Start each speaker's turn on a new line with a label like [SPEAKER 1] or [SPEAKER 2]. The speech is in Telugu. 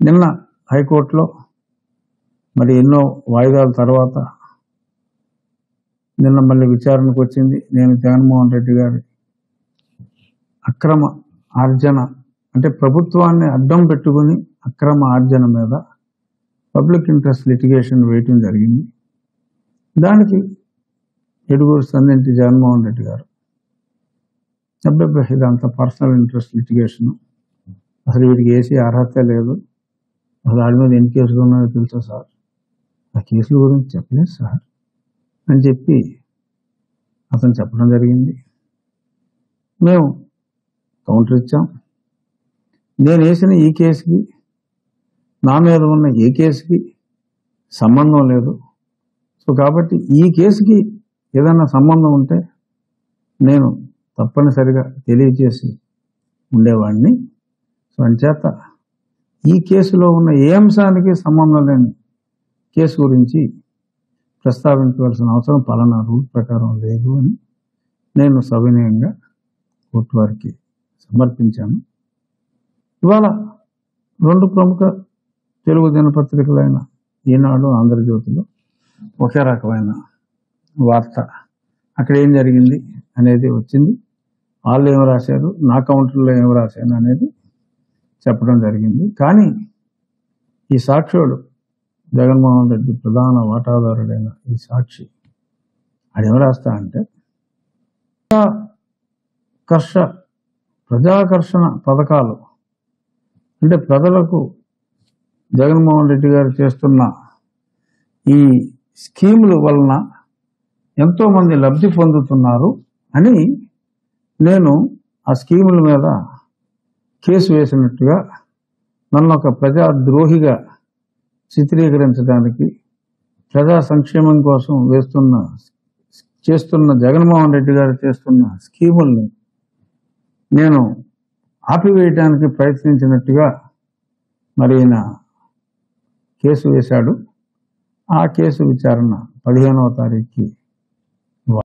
[SPEAKER 1] నిన్న హైకోర్టులో మరి ఎన్నో వాయిదాల తర్వాత నిన్న మళ్ళీ విచారణకు వచ్చింది. నేను జగన్మోహన్ రెడ్డి గారి అక్రమ ఆర్జన అంటే ప్రభుత్వాన్ని అడ్డం పెట్టుకుని అక్రమ ఆర్జన మీద పబ్లిక్ ఇంట్రెస్ట్ లిటిగేషన్ వేయటం జరిగింది. దానికి ఎడుగురు సంధించి జగన్మోహన్ రెడ్డి గారు ఇదంతా పర్సనల్ ఇంట్రెస్ట్ లిటిగేషన్, అసలు వీడికి వేసి అర్హత లేదు, అసలు వాడి మీద ఎన్ని కేసులు ఉన్నాయో తెలుసా సార్, ఆ కేసుల గురించి చెప్పలేదు సార్ అని చెప్పి అతను చెప్పడం జరిగింది. మేము కౌంటర్ ఇచ్చాం. నేను వేసిన ఈ కేసుకి నా మీద ఉన్న ఏ కేసుకి సంబంధం లేదు. సో కాబట్టి ఈ కేసుకి ఏదైనా సంబంధం ఉంటే నేను తప్పనిసరిగా తెలియజేసి ఉండేవాడిని. సో అంచేత ఈ కేసులో ఉన్న ఏ అంశానికి సంబంధం లేని కేసు గురించి ప్రస్తావించవలసిన అవసరం పలానా రూల్ ప్రకారం లేదు అని నేను సవినయంగా కోర్టు వారికి సమర్పించాను. ఇవాళ రెండు ప్రముఖ తెలుగు దినపత్రికలైన ఈనాడు, ఆంధ్రజ్యోతిలో ఒకే రకమైన వార్త, అక్కడ ఏం జరిగింది అనేది వచ్చింది. వాళ్ళు ఏం రాశారు, నా కౌంటర్లో ఏం రాశాను అనేది చెప్పడం జరిగింది. కానీ ఈ సాక్షుడు జగన్మోహన్ రెడ్డి ప్రధాన వాటాదారుడైన ఈ సాక్షి ఆడేం రాస్తా అంటే ప్రజాకర్షణ పథకాలు అంటే ప్రజలకు జగన్మోహన్ రెడ్డి గారు చేస్తున్న ఈ స్కీముల వలన ఎంతోమంది లబ్ధి పొందుతున్నారు అని నేను ఆ స్కీముల మీద కేసు వేసినట్టుగా నన్ను ఒక ప్రజాద్రోహిగా చిత్రీకరించడానికి, ప్రజా సంక్షేమం కోసం చేస్తున్న జగన్మోహన్ రెడ్డి గారు చేస్తున్న స్కీముల్ని నేను ఆపివేయడానికి ప్రయత్నించినట్టుగా మరి ఈయన కేసు వేశాడు. ఆ కేసు విచారణ 15వ తారీఖుకి